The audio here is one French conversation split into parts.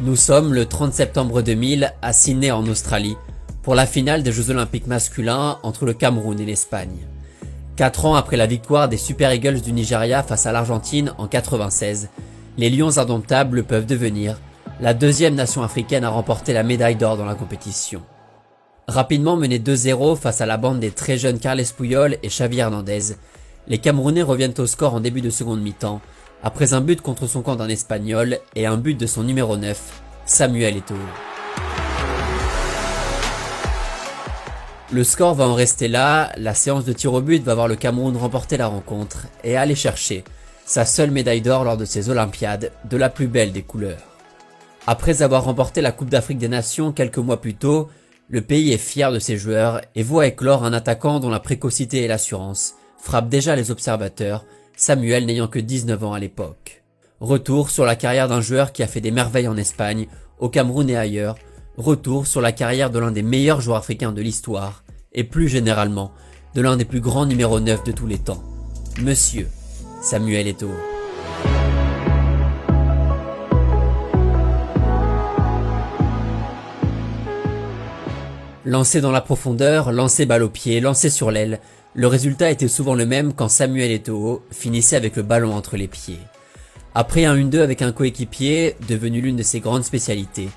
Nous sommes le 30 septembre 2000 à Sydney en Australie pour la finale des Jeux Olympiques masculins entre le Cameroun et l'Espagne. 4 ans après la victoire des Super Eagles du Nigeria face à l'Argentine en 96, les Lions indomptables peuvent devenir la deuxième nation africaine à remporter la médaille d'or dans la compétition. Rapidement menés 2-0 face à la bande des très jeunes Carles Puyol et Xavi Hernandez, les Camerounais reviennent au score en début de seconde mi-temps, après un but contre son camp d'un Espagnol et un but de son numéro 9, Samuel Eto'o. Le score va en rester là, la séance de tir au but va voir le Cameroun remporter la rencontre et aller chercher sa seule médaille d'or lors de ces Olympiades de la plus belle des couleurs. Après avoir remporté la Coupe d'Afrique des Nations quelques mois plus tôt, le pays est fier de ses joueurs et voit éclore un attaquant dont la précocité et l'assurance frappent déjà les observateurs, Samuel n'ayant que 19 ans à l'époque. Retour sur la carrière d'un joueur qui a fait des merveilles en Espagne, au Cameroun et ailleurs, retour sur la carrière de l'un des meilleurs joueurs africains de l'histoire, et plus généralement, de l'un des plus grands numéros 9 de tous les temps, Monsieur Samuel Eto'o. Lancé dans la profondeur, lancé balle au pied, lancé sur l'aile, le résultat était souvent le même quand Samuel Eto'o finissait avec le ballon entre les pieds. Après un 1-2 avec un coéquipier, devenu l'une de ses grandes spécialités,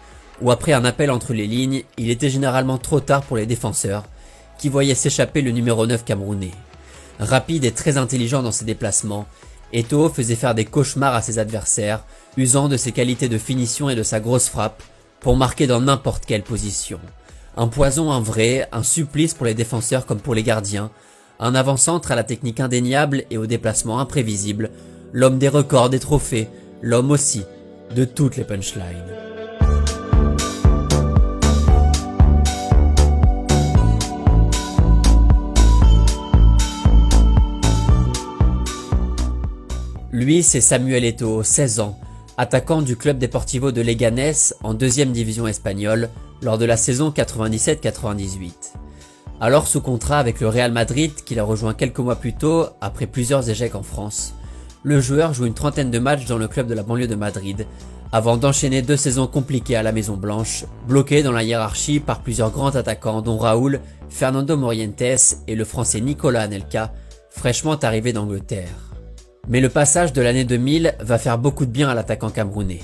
ou après un appel entre les lignes, il était généralement trop tard pour les défenseurs, qui voyaient s'échapper le numéro 9 camerounais. Rapide et très intelligent dans ses déplacements, Eto'o faisait faire des cauchemars à ses adversaires, usant de ses qualités de finition et de sa grosse frappe pour marquer dans n'importe quelle position. Un poison, un vrai, un supplice pour les défenseurs comme pour les gardiens, un avant-centre à la technique indéniable et au déplacement imprévisible, l'homme des records, des trophées, l'homme aussi de toutes les punchlines. Lui, c'est Samuel Eto'o, 16 ans, attaquant du club Deportivo de Leganés en 2e division espagnole lors de la saison 97-98. Alors sous contrat avec le Real Madrid qu'il a rejoint quelques mois plus tôt après plusieurs échecs en France, le joueur joue une trentaine de matchs dans le club de la banlieue de Madrid avant d'enchaîner 2 saisons compliquées à la Maison Blanche, bloqué dans la hiérarchie par plusieurs grands attaquants dont Raúl, Fernando Morientes et le français Nicolas Anelka, fraîchement arrivé d'Angleterre. Mais le passage de l'année 2000 va faire beaucoup de bien à l'attaquant camerounais.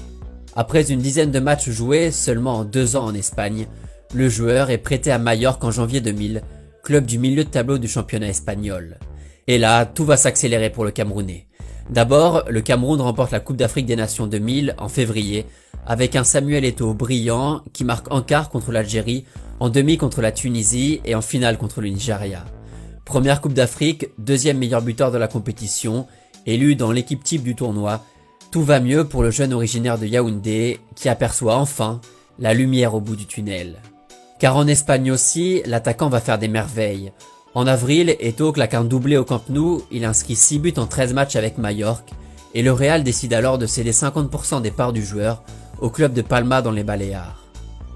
Après une dizaine de matchs joués seulement en 2 ans en Espagne, le joueur est prêté à Majorque en janvier 2000, club du milieu de tableau du championnat espagnol. Et là, tout va s'accélérer pour le Camerounais. D'abord, le Cameroun remporte la Coupe d'Afrique des Nations 2000 en février, avec un Samuel Eto'o brillant qui marque en quart contre l'Algérie, en demi contre la Tunisie et en finale contre le Nigeria. Première Coupe d'Afrique, 2e meilleur buteur de la compétition, élu dans l'équipe type du tournoi, tout va mieux pour le jeune originaire de Yaoundé qui aperçoit enfin la lumière au bout du tunnel. Car en Espagne aussi, l'attaquant va faire des merveilles. En avril, Eto'o claque un doublé au Camp Nou, il inscrit 6 buts en 13 matchs avec Majorque, et le Real décide alors de céder 50% des parts du joueur au club de Palma dans les Baléares.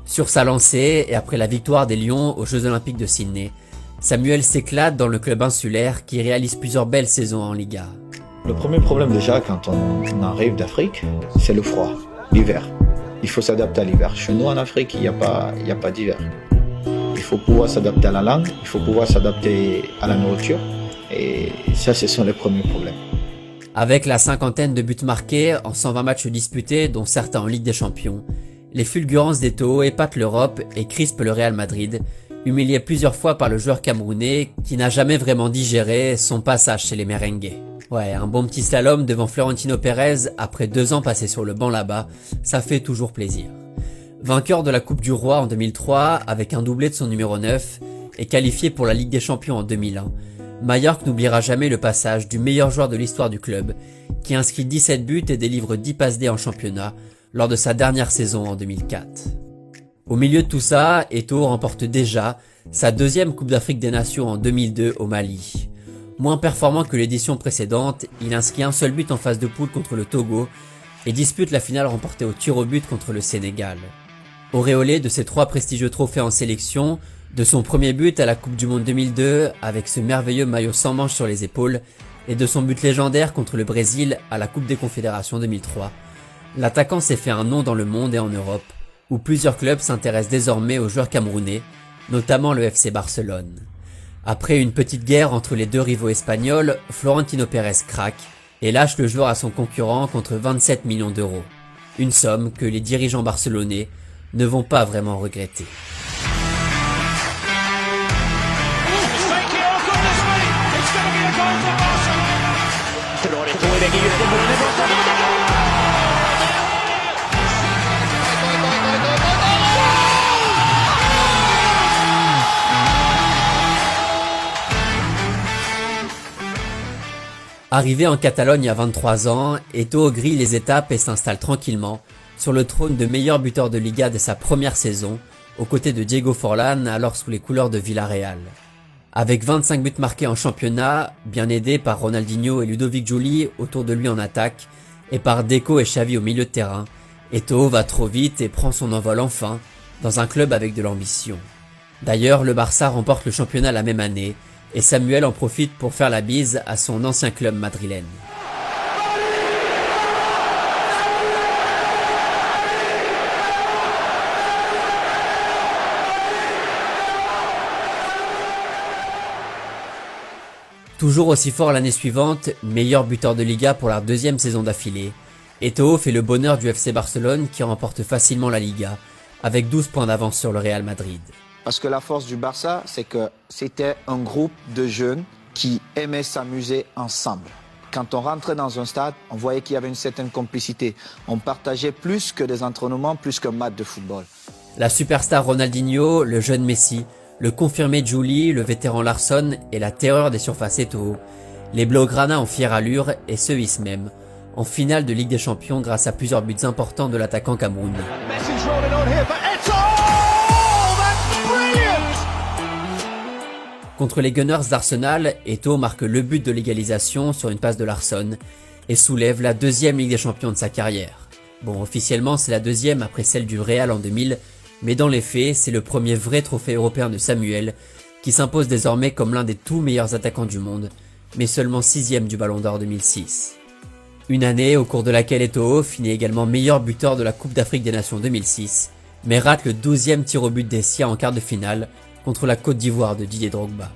Sur sa lancée, et après la victoire des Lions aux Jeux Olympiques de Sydney, Samuel s'éclate dans le club insulaire qui réalise plusieurs belles saisons en Liga. Le premier problème déjà quand on arrive d'Afrique, c'est le froid, l'hiver. Il faut s'adapter à l'hiver. Chez nous en Afrique, il n'y a pas d'hiver. Il faut pouvoir s'adapter à la langue, il faut pouvoir s'adapter à la nourriture. Et ça, ce sont les premiers problèmes. Avec la cinquantaine de buts marqués en 120 matchs disputés, dont certains en Ligue des Champions, les fulgurances d'Eto'o épatent l'Europe et crispent le Real Madrid, humilié plusieurs fois par le joueur camerounais qui n'a jamais vraiment digéré son passage chez les merengues. Ouais, un bon petit slalom devant Florentino Pérez après 2 ans passés sur le banc là-bas, ça fait toujours plaisir. Vainqueur de la Coupe du Roi en 2003 avec un doublé de son numéro 9 et qualifié pour la Ligue des Champions en 2001, Majorque n'oubliera jamais le passage du meilleur joueur de l'histoire du club qui inscrit 17 buts et délivre 10 passes D en championnat lors de sa dernière saison en 2004. Au milieu de tout ça, Eto'o remporte déjà sa 2e Coupe d'Afrique des Nations en 2002 au Mali. Moins performant que l'édition précédente, il inscrit un seul but en phase de poule contre le Togo et dispute la finale remportée au tir au but contre le Sénégal. Auréolé de ses 3 prestigieux trophées en sélection, de son premier but à la Coupe du Monde 2002 avec ce merveilleux maillot sans manches sur les épaules et de son but légendaire contre le Brésil à la Coupe des Confédérations 2003, L'attaquant s'est fait un nom dans le monde et en Europe, où plusieurs clubs s'intéressent désormais aux joueurs camerounais, notamment le FC Barcelone. Après une petite guerre entre les deux rivaux espagnols, Florentino Pérez craque et lâche le joueur à son concurrent contre 27 millions d'euros. Une somme que les dirigeants barcelonais ne vont pas vraiment regretter. Arrivé en Catalogne à 23 ans, Eto'o grille les étapes et s'installe tranquillement sur le trône de meilleur buteur de Liga dès sa première saison, aux côtés de Diego Forlán, alors sous les couleurs de Villarreal. Avec 25 buts marqués en championnat, bien aidé par Ronaldinho et Ludovic Giuli autour de lui en attaque, et par Deco et Xavi au milieu de terrain, Eto'o va trop vite et prend son envol enfin, dans un club avec de l'ambition. D'ailleurs, le Barça remporte le championnat la même année, et Samuel en profite pour faire la bise à son ancien club madrilène. Toujours aussi fort l'année suivante, meilleur buteur de Liga pour la deuxième saison d'affilée, Eto'o fait le bonheur du FC Barcelone qui remporte facilement la Liga, avec 12 points d'avance sur le Real Madrid. Parce que la force du Barça, c'est que c'était un groupe de jeunes qui aimaient s'amuser ensemble. Quand on rentrait dans un stade, on voyait qu'il y avait une certaine complicité. On partageait plus que des entraînements, plus qu'un match de football. La superstar Ronaldinho, le jeune Messi, le confirmé Giuli, le vétéran Larsson et la terreur des surfaces Eto'o. Les Blaugrana en fière allure et se hissent même en finale de Ligue des Champions grâce à plusieurs buts importants de l'attaquant camerounais. Contre les Gunners d'Arsenal, Eto'o marque le but de l'égalisation sur une passe de Larsson et soulève la deuxième Ligue des Champions de sa carrière. Bon, officiellement c'est la deuxième après celle du Real en 2000, mais dans les faits, c'est le premier vrai trophée européen de Samuel, qui s'impose désormais comme l'un des tout meilleurs attaquants du monde, mais seulement 6e du Ballon d'Or 2006. Une année au cours de laquelle Eto'o finit également meilleur buteur de la Coupe d'Afrique des Nations 2006, mais rate le 12e tir au but des siens en quart de finale, contre la Côte d'Ivoire de Didier Drogba.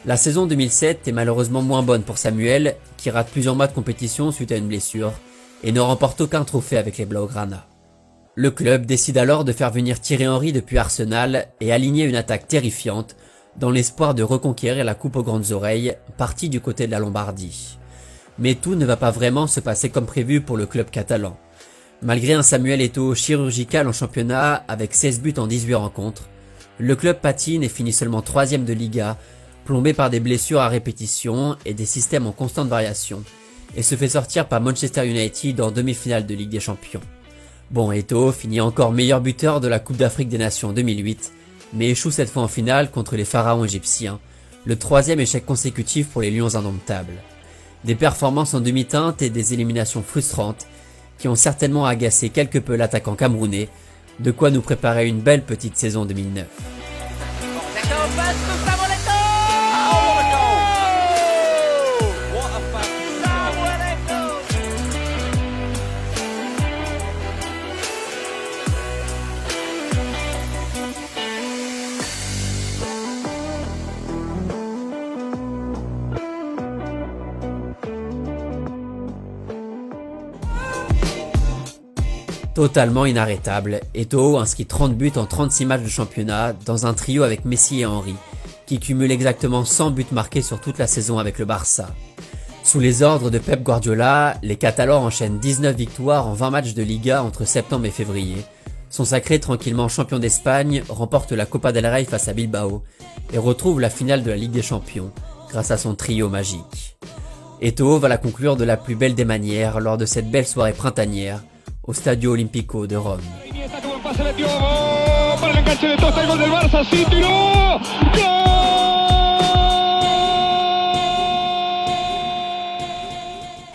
La saison 2007 est malheureusement moins bonne pour Samuel, qui rate plusieurs mois de compétition suite à une blessure, et ne remporte aucun trophée avec les Blaugrana. Le club décide alors de faire venir Thierry Henry depuis Arsenal et aligner une attaque terrifiante, dans l'espoir de reconquérir la coupe aux grandes oreilles, partie du côté de la Lombardie. Mais tout ne va pas vraiment se passer comme prévu pour le club catalan. Malgré un Samuel Eto'o chirurgical en championnat avec 16 buts en 18 rencontres, le club patine et finit seulement 3e de Liga, plombé par des blessures à répétition et des systèmes en constante variation, et se fait sortir par Manchester United en demi-finale de Ligue des Champions. Bon, Eto'o finit encore meilleur buteur de la Coupe d'Afrique des Nations 2008, mais échoue cette fois en finale contre les pharaons égyptiens, le 3e échec consécutif pour les Lions indomptables. Des performances en demi-teinte et des éliminations frustrantes qui ont certainement agacé quelque peu l'attaquant camerounais, de quoi nous préparer une belle petite saison 2009. Totalement inarrêtable, Eto'o inscrit 30 buts en 36 matchs de championnat dans un trio avec Messi et Henry, qui cumule exactement 100 buts marqués sur toute la saison avec le Barça. Sous les ordres de Pep Guardiola, les Catalans enchaînent 19 victoires en 20 matchs de Liga entre septembre et février, sont sacrés tranquillement champions d'Espagne, remportent la Copa del Rey face à Bilbao et retrouvent la finale de la Ligue des Champions grâce à son trio magique. Eto'o va la conclure de la plus belle des manières lors de cette belle soirée printanière au Stadio Olimpico de Rome.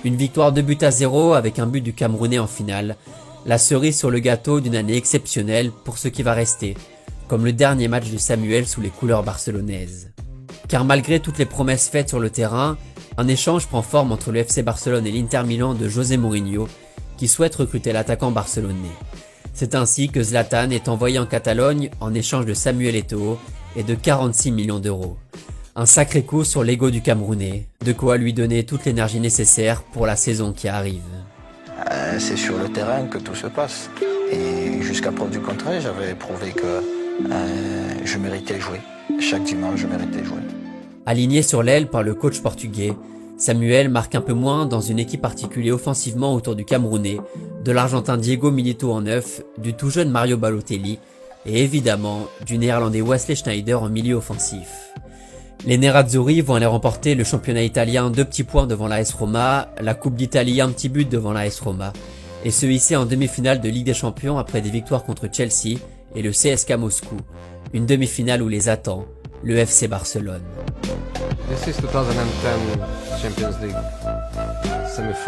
Une victoire 2-0 avec un but du Camerounais en finale, la cerise sur le gâteau d'une année exceptionnelle pour ce qui va rester, comme le dernier match de Samuel sous les couleurs barcelonaises. Car malgré toutes les promesses faites sur le terrain, un échange prend forme entre le FC Barcelone et l'Inter Milan de José Mourinho, qui souhaite recruter l'attaquant barcelonais. C'est ainsi que Zlatan est envoyé en Catalogne en échange de Samuel Eto'o et de 46 millions d'euros. Un sacré coup sur l'ego du Camerounais, de quoi lui donner toute l'énergie nécessaire pour la saison qui arrive. C'est sur le terrain que tout se passe. Et jusqu'à preuve du contraire, j'avais prouvé que je méritais jouer. Chaque dimanche, je méritais jouer. Aligné sur l'aile par le coach portugais, Samuel marque un peu moins dans une équipe articulée offensivement autour du Camerounais, de l'Argentin Diego Milito en neuf, du tout jeune Mario Balotelli et évidemment du Néerlandais Wesley Sneijder en milieu offensif. Les Nerazzurri vont aller remporter le championnat italien 2 petits points devant l'AS Roma, la Coupe d'Italie 1 petit but devant l'AS Roma, et se hisser en demi-finale de Ligue des Champions après des victoires contre Chelsea et le CSKA Moscou, une demi-finale où les attend le FC Barcelone. This is 2010 Champions League semi-final.